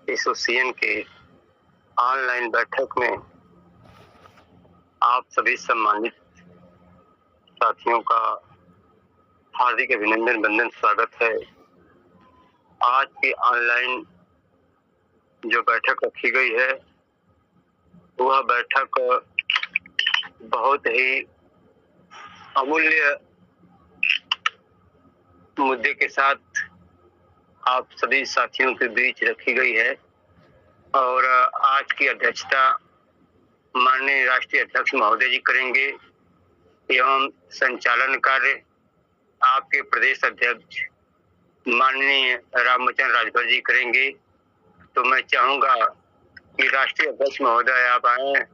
Association के online बैठक में आप सभी सम्मानित साथियों का हार्दिक अभिनंदन वंदन स्वागत है। आज की ऑनलाइन जो बैठक रखी गई है वह बैठक बहुत ही अमूल्य मुद्दे के साथ आप सभी साथियों के बीच रखी गई है और आज की अध्यक्षता माननीय राष्ट्रीय अध्यक्ष महोदय जी करेंगे एवं संचालन कार्य आपके प्रदेश अध्यक्ष माननीय रामचंद्र राजभर जी करेंगे। तो मैं चाहूंगा कि राष्ट्रीय अध्यक्ष महोदय आप आए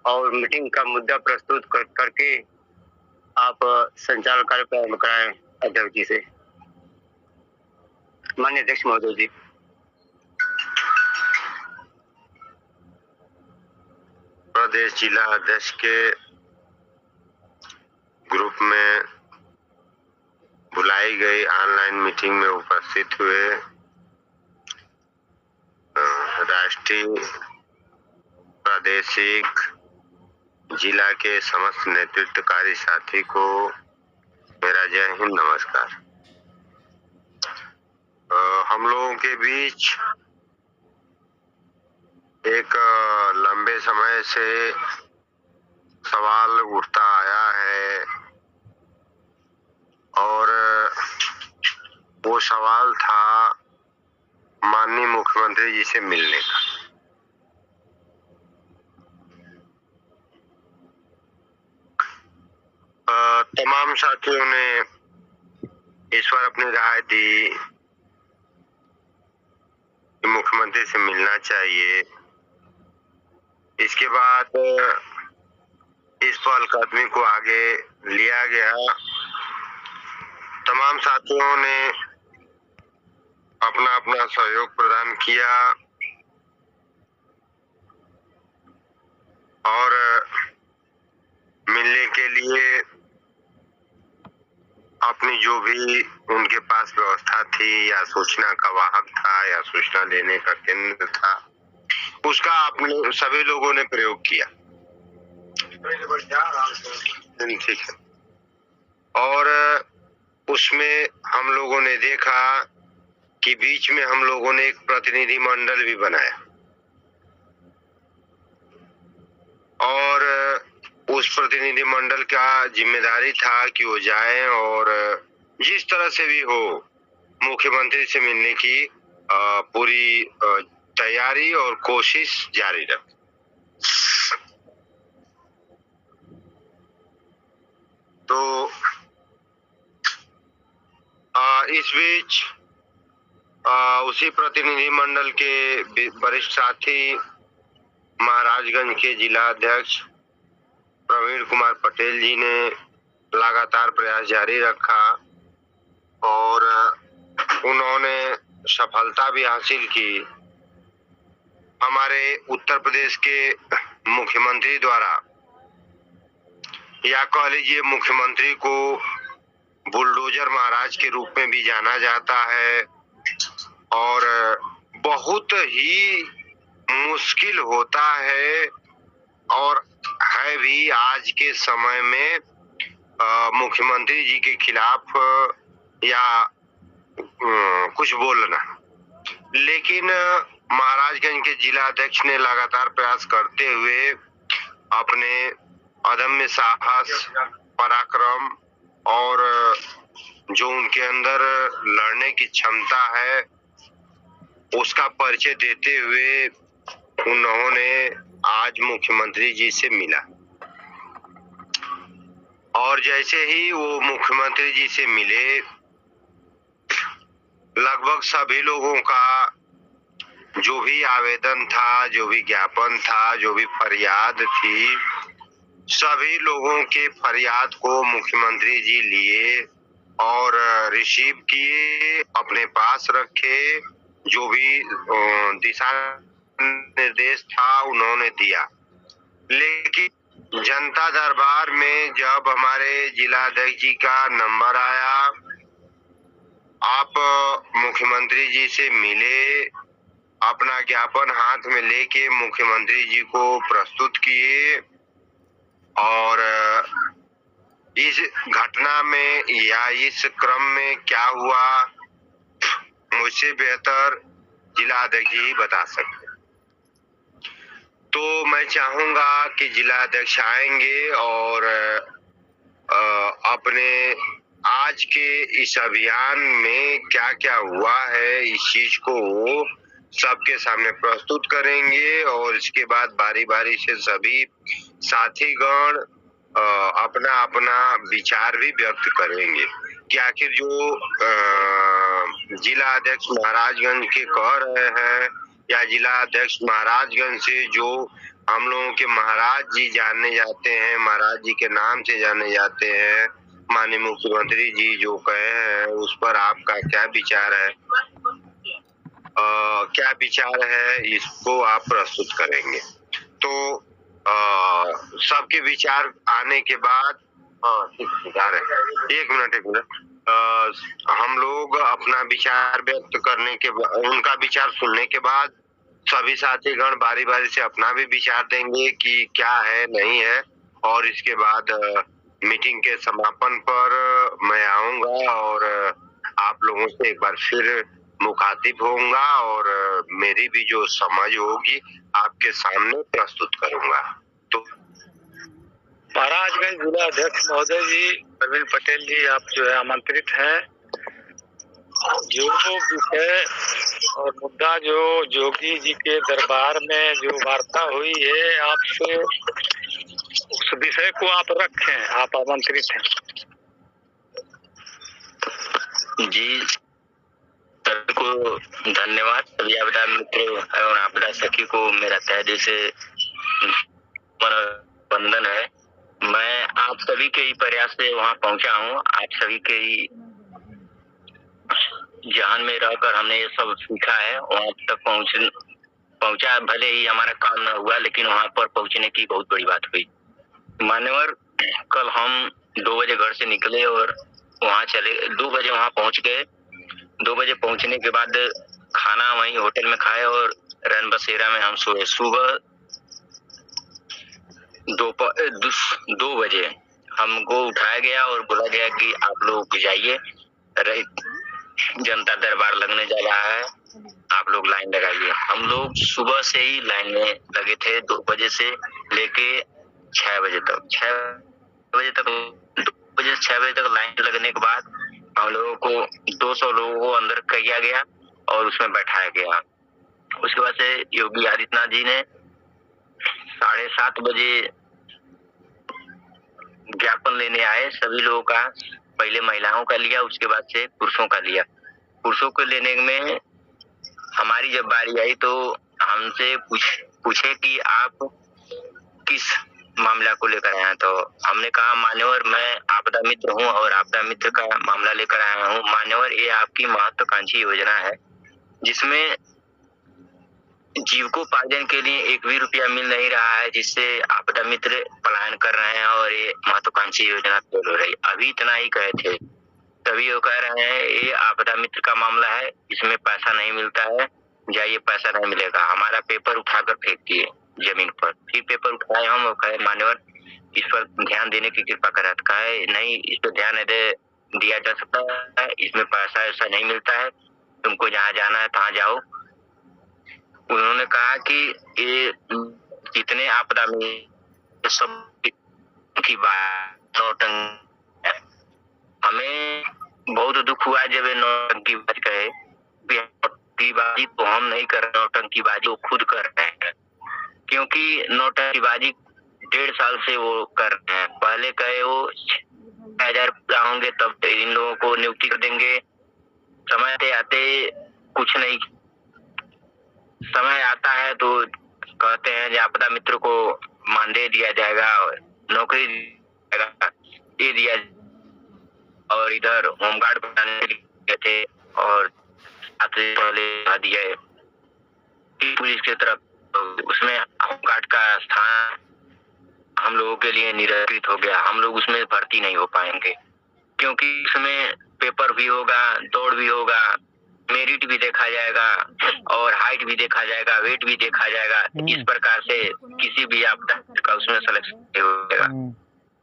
और मीटिंग का मुद्दा प्रस्तुत करके आप संचालन कार्य प्रारंभ कराएं अध्यक्ष जी से। माननीय अध्यक्ष महोदय जी। प्रदेश जिला अध्यक्ष के ग्रुप में बुलाई गई ऑनलाइन मीटिंग में उपस्थित हुए राष्ट्रीय प्रादेशिक जिला के समस्त नेतृत्वकारी साथी को मेरा जय हिंद नमस्कार। हम लोगों के बीच एक लंबे समय से सवाल उठता आया है और वो सवाल था माननीय मुख्यमंत्री जी से मिलने का। तमाम साथियों ने इस पर अपनी राय दी कि मुख्यमंत्री से मिलना चाहिए। इसके बाद इस पहलकदमी को आगे लिया गया। तमाम साथियों ने अपना अपना सहयोग प्रदान किया और मिलने के लिए अपनी जो भी उनके पास व्यवस्था थी या सूचना का वाहक था या सूचना देने का केंद्र था उसका अपने सभी लोगों ने प्रयोग किया। ठीक है। और उसमें हम लोगों ने देखा कि बीच में हम लोगों ने एक प्रतिनिधि मंडल भी बनाया और उस प्रतिनिधि मंडल का जिम्मेदारी था कि वो जाए और जिस तरह से भी हो मुख्यमंत्री से मिलने की पूरी तैयारी और कोशिश जारी रखे। तो इस बीच उसी प्रतिनिधि मंडल के वरिष्ठ साथी महाराजगंज के जिला अध्यक्ष प्रवीण कुमार पटेल जी ने लगातार प्रयास जारी रखा और उन्होंने सफलता भी हासिल की। हमारे उत्तर प्रदेश के मुख्यमंत्री द्वारा या कह लीजिए मुख्यमंत्री को बुलडोजर महाराज के रूप में भी जाना जाता है और बहुत ही मुश्किल होता है और है भी आज के समय में मुख्यमंत्री जी के खिलाफ या कुछ बोलना। लेकिन महाराजगंज के जिला अध्यक्ष ने लगातार प्रयास करते हुए अपने अदम्य साहस, पराक्रम और जो उनके अंदर लड़ने की क्षमता है उसका परिचय देते हुए उन्होंने आज मुख्यमंत्री जी से मिला और जैसे ही वो मुख्यमंत्री जी से मिले लगभग सभी लोगों का जो भी आवेदन था, जो भी ज्ञापन था, जो भी फरियाद थी, सभी लोगों के फरियाद को मुख्यमंत्री जी लिए और रिसीव किए, अपने पास रखे। जो भी दिशा निर्देश था उन्होंने दिया। लेकिन जनता दरबार में जब हमारे जिला अध्यक्ष जी का नंबर आया, आप मुख्यमंत्री जी से मिले अपना ज्ञापन हाथ में लेके मुख्यमंत्री जी को प्रस्तुत किए और इस घटना में या इस क्रम में क्या हुआ मुझसे बेहतर जिला अध्यक्ष ही बता सकते। तो मैं चाहूंगा कि जिला अध्यक्ष आएंगे और अपने आज के इस अभियान में क्या क्या हुआ है इस चीज को वो सबके सामने प्रस्तुत करेंगे और इसके बाद बारी बारी से सभी साथीगण अपना अपना विचार भी व्यक्त करेंगे कि आखिर जो जिला अध्यक्ष महाराजगंज के कह रहे हैं या जिला अध्यक्ष महाराजगंज से जो हम लोगों के महाराज जी जाने जाते हैं, महाराज जी के नाम से जाने जाते हैं, माननीय मुख्यमंत्री जी जो कहे हैं उस पर आपका क्या विचार है? क्या विचार है इसको आप प्रस्तुत करेंगे। तो सबके विचार आने के बाद एक मिनट हम लोग अपना विचार व्यक्त करने के बाद उनका विचार सुनने के बाद सभी साथीगण बारी बारी से अपना भी विचार देंगे कि क्या है नहीं है और इसके बाद मीटिंग के समापन पर मैं आऊंगा और आप लोगों से एक बार फिर मुखातिब होऊंगा और मेरी भी जो समझ होगी आपके सामने प्रस्तुत करूंगा। तो महाराजगंज जिला अध्यक्ष महोदय जी, प्रवीण पटेल जी, आप जो है आमंत्रित हैं। जो विषय और मुद्दा जो जोगी जी के दरबार में जो वार्ता हुई है, आपसे उस विषय को आप रखें, आप आमंत्रित हैं। जी को धन्यवाद। सभी आपदा मित्रों एवं आपदा सखी को मेरा तहे दिल से वंदन है। मैं आप सभी के ही प्रयास से वहां पहुंचा हूं। आप सभी के ही जहान में रहकर हमने ये सब सीखा है। वहां तक पहुंचा भले ही हमारा काम न हुआ, लेकिन वहां पर पहुंचने की बहुत बड़ी बात हुई। मान्यवर, कल हम 2 बजे घर से निकले और वहां चले 2 बजे वहां पहुंच गए। 2 बजे पहुंचने के बाद खाना वहीं होटल में खाए और रन बसेरा में हम सोए। सुबह 2 बजे हमको उठाया गया और बोला गया कि आप लोग जाइए, जनता दरबार लगने जा रहा है, आप लोग लाइन लगाइए। हम लोग सुबह से ही लाइन में लगे थे, 2 बजे से लेके 6 बजे तक 6 बजे तक लाइन लगने के बाद हम लोगों को 200 लोगों को अंदर किया गया और उसमें बैठाया गया। उसके बाद से योगी आदित्यनाथ जी ने 7:30 बजे ज्ञापन लेने आए सभी लोगों का। पहले महिलाओं का लिया, उसके बाद से पुरुषों का लिया। पुरुषों को लेने में हमारी जब बारी आई तो हमसे पूछे कि आप किस मामला को लेकर आए हैं। तो हमने कहा मान्यवर, मैं आपदा मित्र हूं और आपदा मित्र का मामला लेकर आया हूं। मान्यवर, ये आपकी महत्वाकांक्षी योजना है जिसमें जीविकोपार्जन के लिए 1 भी रुपया मिल नहीं रहा है, जिससे आपदा मित्र पलायन कर रहे हैं और ये महत्वाकांक्षी योजना फेल हो रही। अभी इतना ही कहे थे, तभी वो कह रहे हैं ये आपदा मित्र का मामला है, इसमें पैसा नहीं मिलता है, जाइए पैसा नहीं मिलेगा। हमारा पेपर उठाकर फेंक दिए जमीन पर। फिर पेपर उठाए हम और कहे मान्यवर इस पर ध्यान देने की कृपा करें। कहे नहीं, इस पर ध्यान दिया जा सकता है, इसमें पैसा ऐसा नहीं मिलता है, तुमको जहाँ जाना है तहाँ जाओ। उन्होंने कहा कि ये जितने आपदा में सब की बात नौटंकी। हमें बहुत दुख हुआ जब ये नौटंकी बात कहे। नौटंकीबाजी तो हम नहीं कर रहे, नौटंकीबाजी वो खुद कर रहे हैं, क्योंकि नौटंकीबाजी 1.5 साल से वो कर रहे हैं। पहले कहे वो 6,000 पूरा होंगे तब इन लोगों को नियुक्ति कर देंगे। समय आते कुछ नहीं, समय आता है तो कहते हैं आपदा मित्र को मानदेय दिया जाएगा, नौकरी ये दिया, और इधर होमगार्ड बनाने के लिए थे और पहले दिया पुलिस की तरफ, उसमें होमगार्ड का स्थान हम लोगों के लिए निराकृत हो गया। हम लोग उसमें भर्ती नहीं हो पाएंगे, क्योंकि इसमें पेपर भी होगा, दौड़ भी होगा, मेरिट भी देखा जाएगा और हाइट भी देखा जाएगा, वेट भी देखा जाएगा। इस प्रकार से किसी भी आपदा का उसमें सिलेक्शन होगा।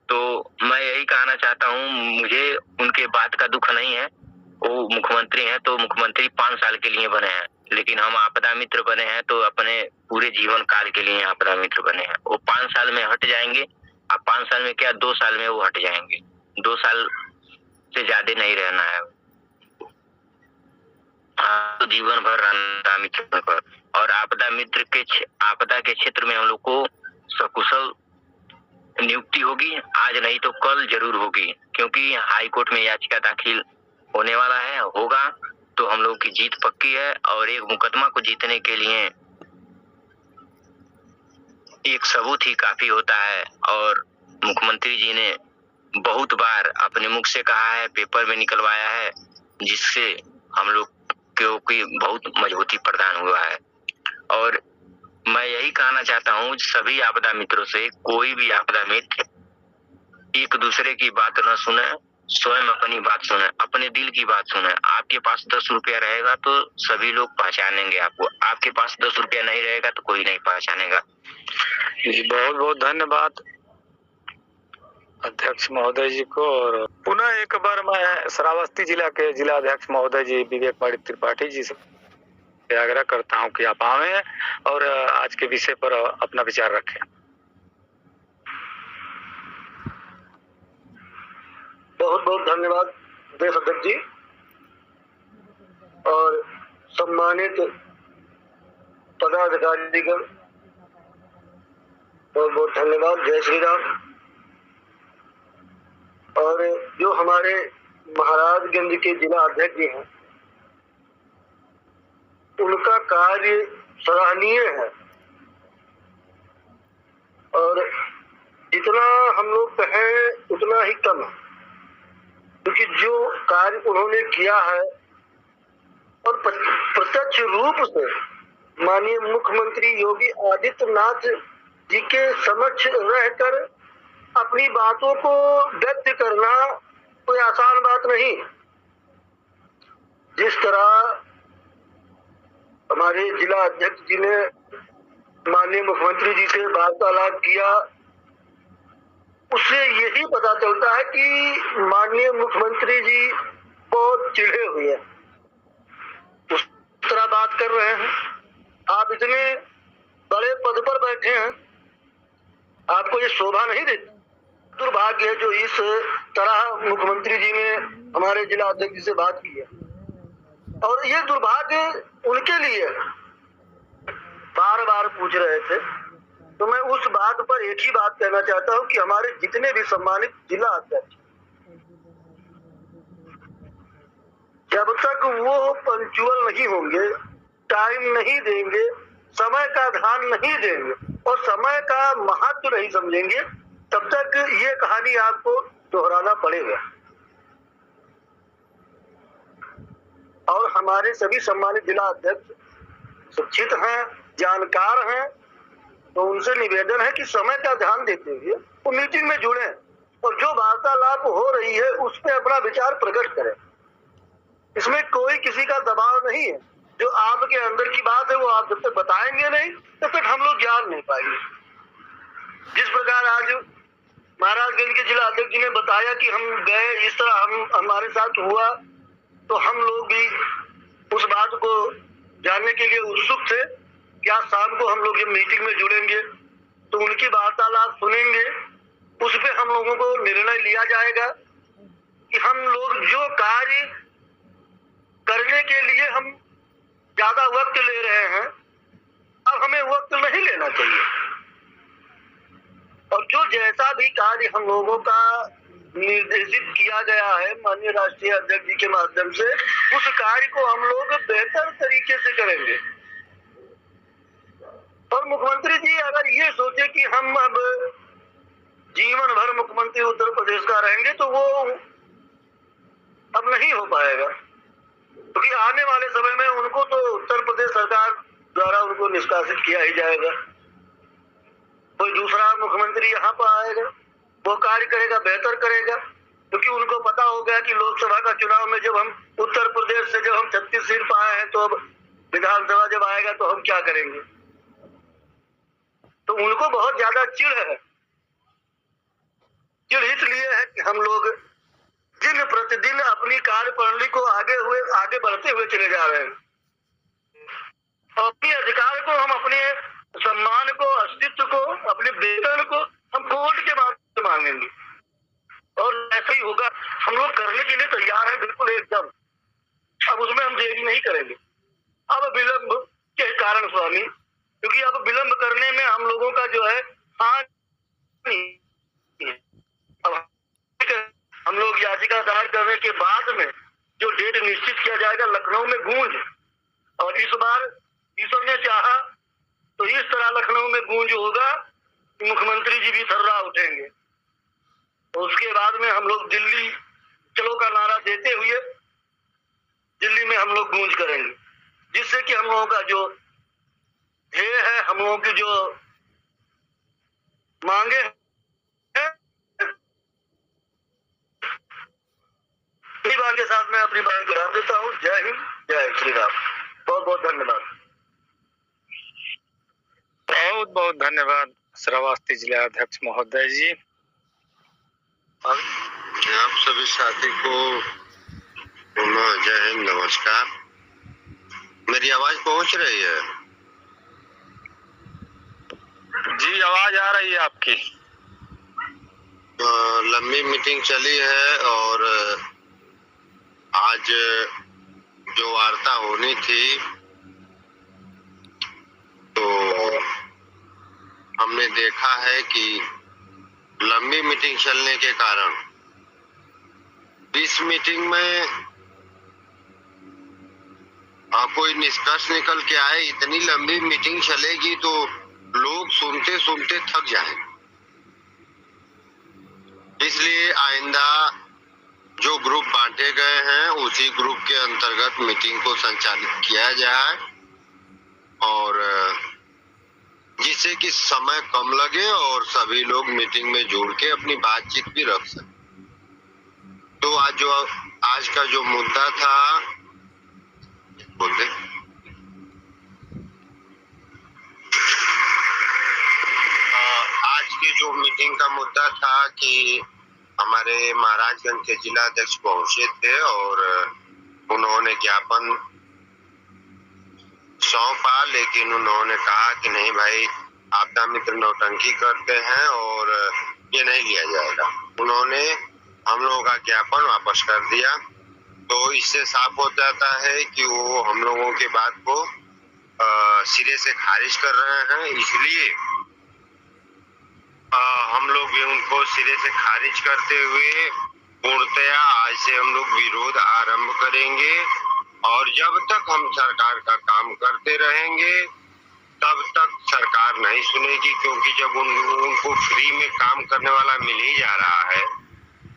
तो मैं यही कहना चाहता हूँ, मुझे उनके बात का दुख नहीं है। वो मुख्यमंत्री हैं तो मुख्यमंत्री 5 साल के लिए बने हैं, लेकिन हम आपदा मित्र बने हैं तो अपने पूरे जीवन काल के लिए आपदा मित्र बने हैं। वो 5 साल में हट जाएंगे, अब 5 साल में क्या 2 साल में वो हट जाएंगे। 2 साल से ज्यादा नहीं रहना है, तो जीवन भर रहना मित्र पर। और आपदा मित्र के आपदा के क्षेत्र में हम लोग को सकुशल नियुक्ति होगी, आज नहीं तो कल जरूर होगी, क्योंकि हाई कोर्ट में याचिका दाखिल होने वाला है। होगा तो हम लोग की जीत पक्की है। और एक मुकदमा को जीतने के लिए एक सबूत ही काफी होता है। और मुख्यमंत्री जी ने बहुत बार अपने मुख से कहा है, पेपर में निकलवाया है, जिससे हम लोग की बहुत मजबूती प्रदान हुआ है। और मैं यही कहना चाहता हूँ सभी आपदा मित्रों से, कोई भी आपदा मित्र एक दूसरे की बात न सुने, स्वयं अपनी बात सुने, अपने दिल की बात सुने। आपके पास 10 रुपया रहेगा तो सभी लोग पहचानेंगे आपको, आपके पास 10 रुपया नहीं रहेगा तो कोई नहीं पहचानेगा। जी बहुत बहुत धन्यवाद अध्यक्ष महोदय जी को। और पुनः एक बार मैं श्रावस्ती जिला के जिला अध्यक्ष महोदय जी विवेक पांडित त्रिपाठी जी से आग्रह करता हूं कि आप आवें और आज के विषय पर अपना विचार रखें। बहुत बहुत धन्यवाद देश अध्यक्ष जी और सम्मानित पदाधिकारीगण, बहुत बहुत धन्यवाद। जय श्री राम। और जो हमारे महाराजगंज के जिला अध्यक्ष जी हैं, उनका कार्य सराहनीय है और जितना हम लोग कहें उतना ही कम है, क्योंकि जो कार्य उन्होंने किया है और प्रत्यक्ष रूप से माननीय मुख्यमंत्री योगी आदित्यनाथ जी के समक्ष रहकर अपनी बातों को व्यक्त करना कोई आसान बात नहीं। जिस तरह हमारे जिला अध्यक्ष जी ने माननीय मुख्यमंत्री जी से वार्तालाप किया, उससे यही पता चलता है कि माननीय मुख्यमंत्री जी बहुत चिढ़े हुए हैं, उस तरह बात कर रहे हैं। आप इतने बड़े पद पर बैठे हैं, आपको ये शोभा नहीं देती। दुर्भाग्य है जो इस तरह मुख्यमंत्री जी ने हमारे जिला अध्यक्ष जी से बात की है, और ये दुर्भाग्य उनके लिए बार बार पूछ रहे थे। तो मैं उस बात पर एक ही बात कहना चाहता हूँ कि हमारे जितने भी सम्मानित जिला अध्यक्ष, जब तक वो पंक्चुअल नहीं होंगे, टाइम नहीं देंगे, समय का ध्यान नहीं देंगे और समय का महत्व नहीं समझेंगे, तब तक ये कहानी आपको दोहराना पड़ेगा। और हमारे सभी सम्मानित जिला अध्यक्ष शिक्षित हैं, जानकार हैं, तो उनसे निवेदन है कि समय का ध्यान देते हुए वो मीटिंग में जुड़े और जो वार्तालाप हो रही है उस पर अपना विचार प्रकट करें। इसमें कोई किसी का दबाव नहीं है। जो आपके अंदर की बात है वो आप जब तक बताएंगे नहीं तब तक हम लोग जान नहीं पाएंगे। जिस प्रकार आज महाराजगंज के जिला अध्यक्ष जी ने बताया कि हम गए, इस तरह हमारे साथ हुआ, तो हम लोग भी उस बात को जानने के लिए उत्सुक थे कि आज शाम को हम लोग जब मीटिंग में जुड़ेंगे तो उनकी वार्तालाप सुनेंगे, उस पे हम लोगों को निर्णय लिया जाएगा कि हम लोग जो कार्य करने के लिए हम ज्यादा वक्त ले रहे हैं, अब हमें वक्त नहीं लेना चाहिए, और जो जैसा भी कार्य हम लोगों का निर्देशित किया गया है माननीय राष्ट्रीय अध्यक्ष जी के माध्यम से, उस कार्य को हम लोग बेहतर तरीके से करेंगे। और मुख्यमंत्री जी अगर ये सोचे कि हम अब जीवन भर मुख्यमंत्री उत्तर प्रदेश का रहेंगे तो वो अब नहीं हो पाएगा, क्योंकि आने वाले समय में उनको तो उत्तर प्रदेश सरकार द्वारा उनको निष्कासित किया ही जाएगा। कोई दूसरा मुख्यमंत्री यहाँ पर आएगा, वो कार्य करेगा, बेहतर करेगा, क्योंकि उनको पता हो गया कि लोकसभा का चुनाव में जब हम उत्तर प्रदेश से जब हम 36 सीट पाए हैं, तो अब विधानसभा जब आएगा तो हम क्या करेंगे। तो उनको बहुत ज्यादा चिढ़ है। चिढ़ इसलिए है कि हम लोग दिन प्रतिदिन अपनी कार्य प्रणाली को आगे बढ़ते हुए चले जा रहे हैं। और अपने अधिकार को, हम अपने सम्मान को, अस्तित्व को, अपने वेतन को हम कोर्ट के माध्यम से मांगेंगे। और ऐसा ही होगा। हम लोग करने के लिए तैयार हैं, बिल्कुल एकदम। अब उसमें हम देरी नहीं करेंगे। अब विलंब के कारण स्वामी, क्योंकि अब विलंब करने में हम लोगों का जो है अब हम लोग याचिका दायर करने के बाद में जो डेट निश्चित किया जाएगा, लखनऊ में गूंज। और इस बार ईश्वर ने चाहा तो इस तरह लखनऊ में गूंज होगा कि मुख्यमंत्री जी भी थर्रा उठेंगे। उसके बाद में हम लोग दिल्ली चलो का नारा देते हुए दिल्ली में हम लोग गूंज करेंगे, जिससे कि हम लोगों का जो ध्येय है, हम लोगों की जो मांगे हैं, इसी बात के साथ मैं अपनी बात विराम देता हूँ। जय हिंद, जय श्री राम। बहुत बहुत धन्यवाद। बहुत बहुत धन्यवाद श्रावस्ती जिला अध्यक्ष महोदय जी। आप सभी साथी को पुनः जय हिंद, नमस्कार। मेरी आवाज पहुंच रही है? जी आवाज आ रही है आपकी। लंबी मीटिंग चली है और आज जो वार्ता होनी थी तो हमने देखा है कि लंबी मीटिंग चलने के कारण इस मीटिंग में कोई निष्कर्ष निकल के आए। इतनी लंबी मीटिंग चलेगी तो लोग सुनते सुनते थक जाएंगे। इसलिए आइंदा जो ग्रुप बांटे गए हैं उसी ग्रुप के अंतर्गत मीटिंग को संचालित किया जाए और जिससे कि समय कम लगे और सभी लोग मीटिंग में जुड़ के अपनी बातचीत भी रख सकें। तो आज का जो मुद्दा था, बोलते आज की जो मीटिंग का मुद्दा था कि हमारे महाराजगंज के जिला अध्यक्ष पहुंचे थे और उन्होंने ज्ञापन सौंपा, लेकिन उन्होंने कहा कि नहीं भाई, आपदा मित्र नौटंकी करते हैं और ये नहीं लिया जाएगा। उन्होंने हम लोगों का ज्ञापन वापस कर दिया। तो इससे साफ हो जाता है कि वो हम लोगों की बात को सिरे से खारिज कर रहे हैं। इसलिए हम लोग भी उनको सिरे से खारिज करते हुए पूर्णतया आज से हम लोग विरोध आरंभ करेंगे और जब तक हम सरकार का काम करते रहेंगे तब तक सरकार नहीं सुनेगी, क्योंकि जब उनको फ्री में काम करने वाला मिल ही जा रहा है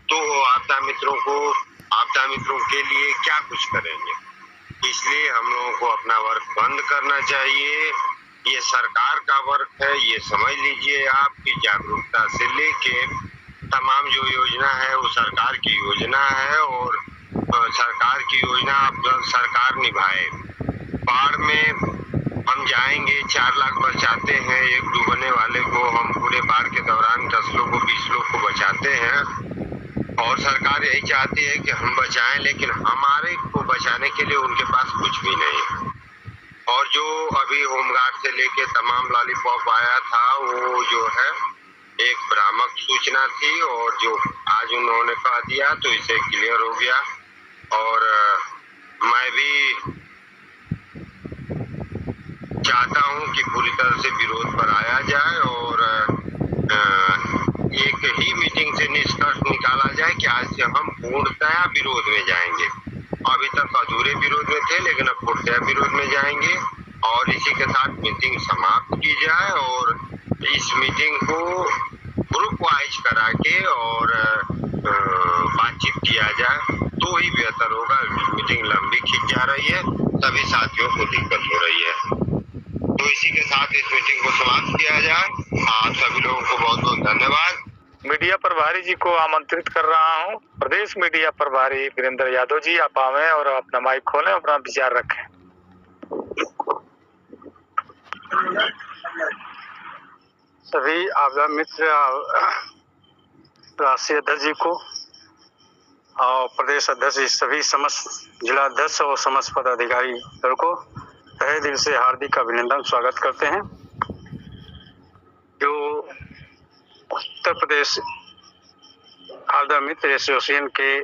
तो आपदा मित्रों के लिए क्या कुछ करेंगे। इसलिए हम लोगों को अपना वर्क बंद करना चाहिए। ये सरकार का वर्क है, ये समझ लीजिए। आपकी जागरूकता से लेके तमाम जो योजना है वो सरकार की योजना है और सरकार की योजना अब सरकार निभाए। बाढ़ में हम जाएंगे, 4 लाख बचाते हैं एक डूबने वाले को, हम पूरे बाढ़ के दौरान 10 लोग को 20 लोग को बचाते हैं और सरकार यही चाहती है कि हम बचाएं, लेकिन हमारे को बचाने के लिए उनके पास कुछ भी नहीं। और जो अभी होमगार्ड से लेके तमाम लॉलीपॉप आया था वो जो है एक भ्रामक सूचना थी और जो आज उन्होंने कह दिया तो इसे क्लियर हो गया। और मैं भी चाहता हूं कि पूरी तरह से विरोध पर आया जाए और एक ही मीटिंग से निष्कर्ष निकाला जाए कि आज से हम पूर्णतया विरोध में जाएंगे। अभी तक अधूरे विरोध में थे, लेकिन अब पूर्णतया विरोध में जाएंगे और इसी के साथ मीटिंग समाप्त की जाए और इस मीटिंग को ग्रुप वाइज करा के और बातचीत किया जाए तो ही बेहतर होगा। मीटिंग लंबी खिंच जा रही है, सभी साथियों को दिक्कत हो रही है। तो इसी के साथ इस मीटिंग को समाप्त किया जाए। आप सभी लोगों को बहुत बहुत धन्यवाद। मीडिया प्रभारी जी को आमंत्रित कर रहा हूं। प्रदेश मीडिया प्रभारी वीरेंद्र यादव जी, आप आवें और अपना माइक खोलें, अपना विचार रखें। सभी आपदा मित्र राष्ट्रीय अध्यक्ष जी को और प्रदेश अध्यक्ष सभी समस्त जिला अध्यक्ष और समस्त पदाधिकारी दल को तहे दिल से हार्दिक अभिनंदन स्वागत करते हैं। जो उत्तर प्रदेश आपदा मित्र एसोसिएशन के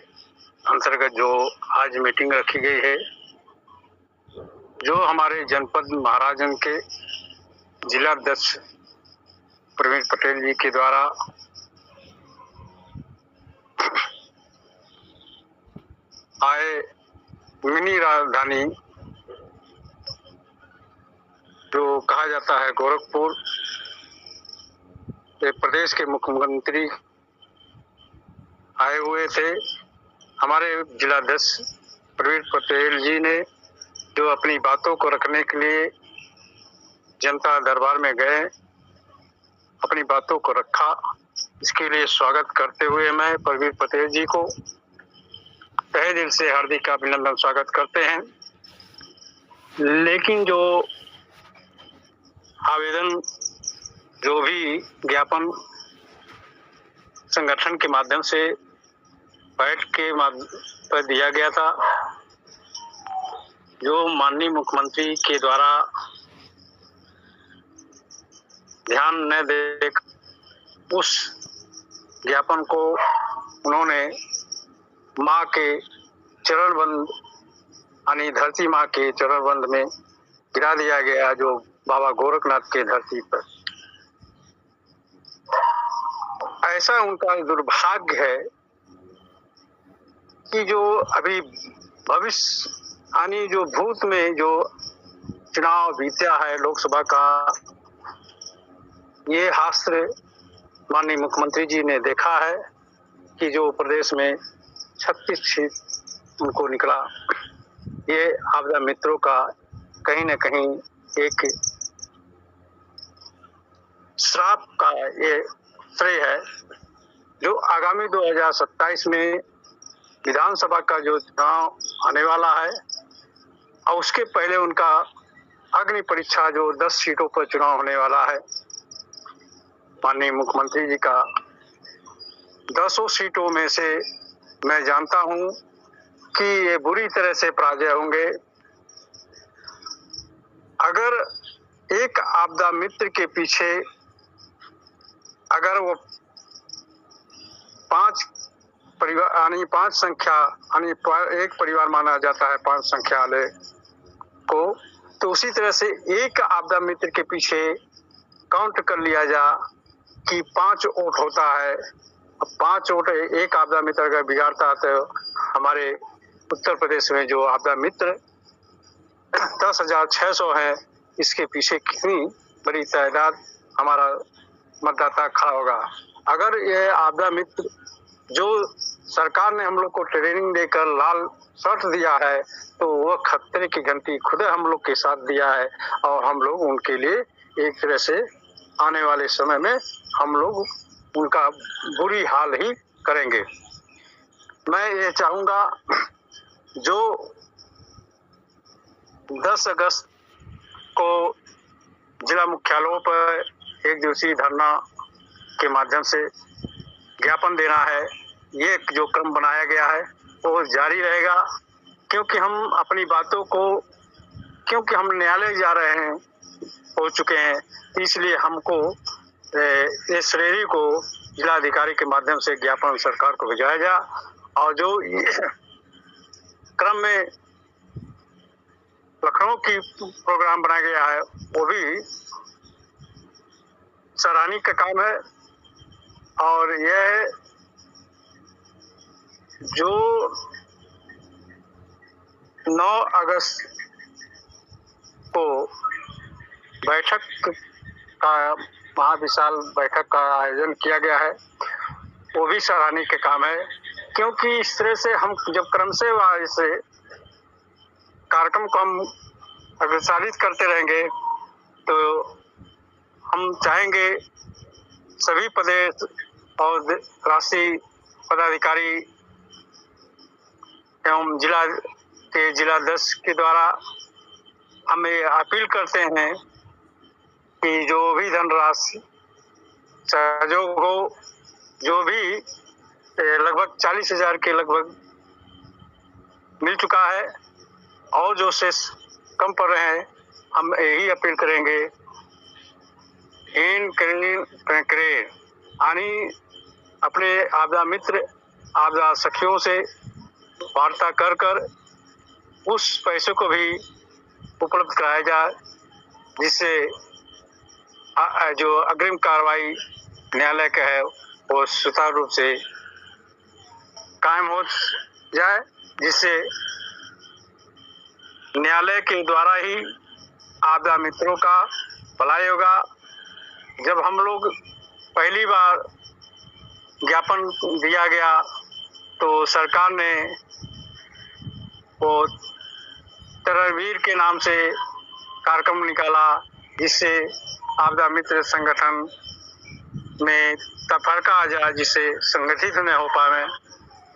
अंतर्गत जो आज मीटिंग रखी गई है, जो हमारे जनपद महाराजगंज के जिला अध्यक्ष प्रवीण पटेल जी के द्वारा आए मिनी राजधानी जो कहा जाता है गोरखपुर, प्रदेश के मुख्यमंत्री आए हुए थे। हमारे जिलाध्यक्ष प्रवीण पटेल जी ने जो अपनी बातों को रखने के लिए जनता दरबार में गए, अपनी बातों को रखा, इसके लिए स्वागत करते हुए मैं प्रवीण पटेल जी को तहे दिल से हार्दिक अभिनंदन स्वागत करते हैं। लेकिन जो आवेदन जो भी ज्ञापन संगठन के माध्यम से बैठ के पर दिया गया था, जो माननीय मुख्यमंत्री के द्वारा ध्यान न दे उस ज्ञापन को उन्होंने माँ के चरणबंद यानी धरती माँ के चरणबंद में गिरा दिया गया, जो बाबा गोरखनाथ के धरती पर। ऐसा उनका दुर्भाग्य है कि जो अभी भविष्य यानी जो भूत में जो चुनाव बीता है लोकसभा का, ये हास्य माननीय मुख्यमंत्री जी ने देखा है कि जो प्रदेश में 36 सीट उनको निकला। ये आपदा मित्रों का कहीं न कहीं एक श्राप का ये श्रेय है। जो आगामी 2027 में विधानसभा का जो चुनाव आने वाला है और उसके पहले उनका अग्नि परीक्षा जो 10 सीटों पर चुनाव होने वाला है, माननीय मुख्यमंत्री जी का 10 सीटों में से मैं जानता हूं कि ये बुरी तरह से पराजय होंगे। अगर एक आपदा मित्र के पीछे अगर वो 5 परिवार यानी 5 संख्या यानी एक परिवार माना जाता है 5 संख्या वाले को, तो उसी तरह से एक आपदा मित्र के पीछे काउंट कर लिया जा कि 5 वोट होता है। अब 5 वोट एक आपदा मित्र अगर बिगाड़ता है तो हमारे उत्तर प्रदेश में जो आपदा मित्र 10,600 है, इसके पीछे कितनी बड़ी तादाद हमारा मतदाता खड़ा होगा। अगर ये आपदा मित्र जो सरकार ने हम लोग को ट्रेनिंग देकर लाल शर्ट दिया है, तो वह खतरे की घंटी खुद हम लोग के साथ दिया है और हम लोग उनके लिए एक तरह से आने वाले समय में हम लोग उनका बुरी हाल ही करेंगे। मैं ये चाहूँगा जो 10 अगस्त को जिला मुख्यालयों पर 1 दिवसीय धरना के माध्यम से ज्ञापन देना है, ये जो क्रम बनाया गया है वो जारी रहेगा। क्योंकि हम अपनी बातों को, क्योंकि हम न्यायालय जा रहे हैं, हो चुके हैं, इसलिए हमको इस श्रेणी को जिलाधिकारी के माध्यम से ज्ञापन सरकार को भेजाया जा। और जो क्रम में लखनऊ की प्रोग्राम बनाया गया है, वो भी सराहनीय का काम है। और यह जो 9 अगस्त को बैठक का महाविशाल बैठक का आयोजन किया गया है, वो भी सराहनीय का काम है। क्योंकि इस तरह से हम जब क्रम से इसे कार्यक्रम को हम अग्रसारित करते रहेंगे, तो हम चाहेंगे सभी प्रदेश और राष्ट्रीय पदाधिकारी एवं जिलाध्यक्ष के द्वारा हम ये अपील करते हैं कि जो भी धनराशि सहयोग हो, जो भी लगभग 40,000 के लगभग मिल चुका है और जो शेष कम पड़ रहे हैं, हम यही अपील करेंगे यानी अपने आपदा मित्र आपदा सखियों से वार्ता कर उस पैसे को भी उपलब्ध कराया जाए, जिससे जो अग्रिम कार्रवाई न्यायालय का है वो सुचारू रूप से कायम हो जाए, जिससे न्यायालय के द्वारा ही आपदा मित्रों का भलाई होगा। जब हम लोग पहली बार ज्ञापन दिया गया तो सरकार ने वो तरहवीर के नाम से कार्यक्रम निकाला, जिससे आपदा मित्र संगठन में तफरका आ जाए, जिससे संगठित न हो पाए।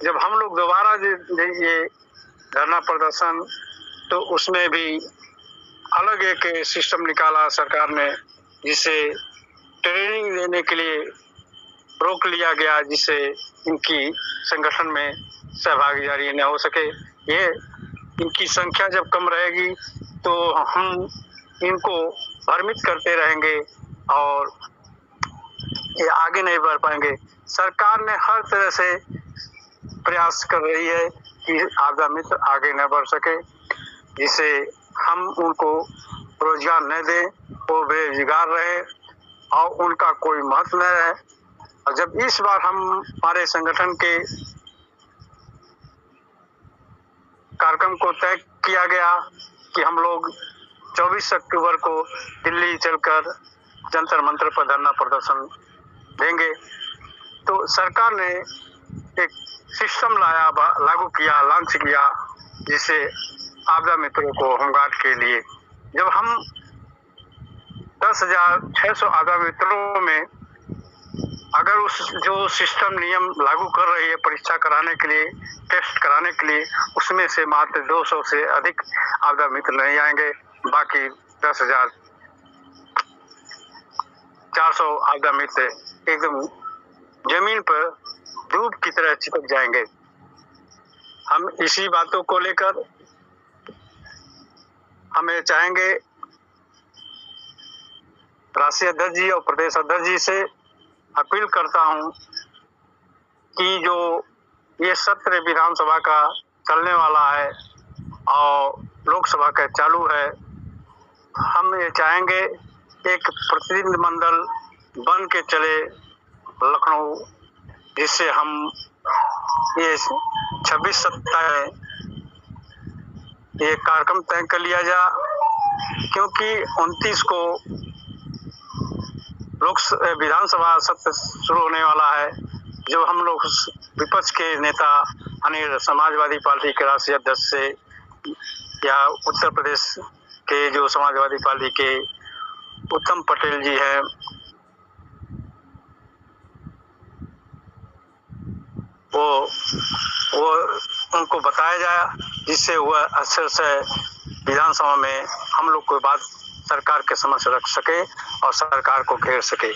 जब हम लोग दोबारा ये धरना प्रदर्शन, तो उसमें भी अलग एक सिस्टम निकाला सरकार ने, जिससे ट्रेनिंग देने के लिए रोक लिया गया, जिससे इनकी संगठन में सहभागीदारी न हो सके। ये इनकी संख्या जब कम रहेगी तो हम इनको भ्रमित करते रहेंगे और ये आगे नहीं बढ़ पाएंगे। सरकार ने हर तरह से प्रयास कर रही है कि आपदा मित्र आगे न बढ़ सके, जिससे हम उनको रोजगार न दें, वो बेरोजगार रहे और उनका कोई महत्व न रहे। और जब इस बार हमारे संगठन के कार्यक्रम को तय किया गया कि हम लोग 24 अक्टूबर को दिल्ली चलकर जंतर मंतर पर धरना प्रदर्शन देंगे, तो सरकार ने एक सिस्टम लागू किया, लॉन्च किया, जिससे आपदा मित्रों को होमगार्ड के लिए जब हम 10,600 आपदा मित्रों में अगर उस जो सिस्टम नियम लागू कर रही है परीक्षा कराने के लिए, टेस्ट कराने के लिए, उसमें से मात्र 200 से अधिक आपदा मित्र नहीं आएंगे। बाकी 10,400 आपदा मित्र एकदम जमीन पर धूप की तरह चिपक जाएंगे। हम इसी बातों को लेकर हमें चाहेंगे राष्ट्रीय अध्यक्ष जी और प्रदेश अध्यक्ष जी से अपील करता हूं कि जो ये सत्र विधानसभा का चलने वाला है और लोकसभा का चालू है, हम ये चाहेंगे एक प्रतिनिधिमंडल बन के चले लखनऊ, जिससे हम ये 26-27 ये कार्यक्रम तय कर लिया जा, क्योंकि 29 को विधानसभा सत्र शुरू होने वाला है। जो हम लोग विपक्ष के नेता यानी समाजवादी पार्टी के राष्ट्रीय अध्यक्ष से या उत्तर प्रदेश के जो समाजवादी पार्टी के उत्तम पटेल जी हैं, वो उनको बताया जाए, जिससे वह अच्छे से विधानसभा में हम लोग कोई बात सरकार के समक्ष रख सके और सरकार को घेर सके।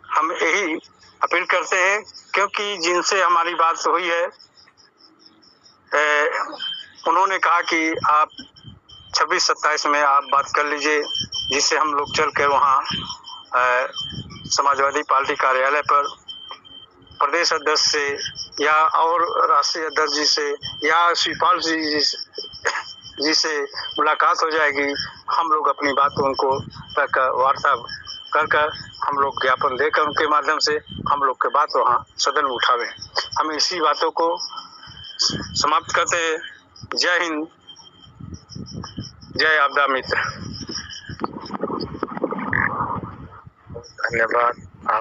हम यही अपील करते हैं, क्योंकि जिनसे हमारी बात हुई है उन्होंने कहा कि आप 26-27 में आप बात कर लीजिए, जिससे हम लोग चल कर वहाँ समाजवादी पार्टी कार्यालय पर प्रदेश अध्यक्ष से या और राष्ट्रीय अध्यक्ष जी से या शिवपाल जी से मुलाकात हो जाएगी। हम लोग अपनी बात उनको वार्ता कर हम लोग ज्ञापन देकर उनके माध्यम से हम लोग के बात वहाँ सदन में उठावें। हम इसी बातों को समाप्त करते हैं। जय हिंद, जय आपदा मित्र। धन्यवाद।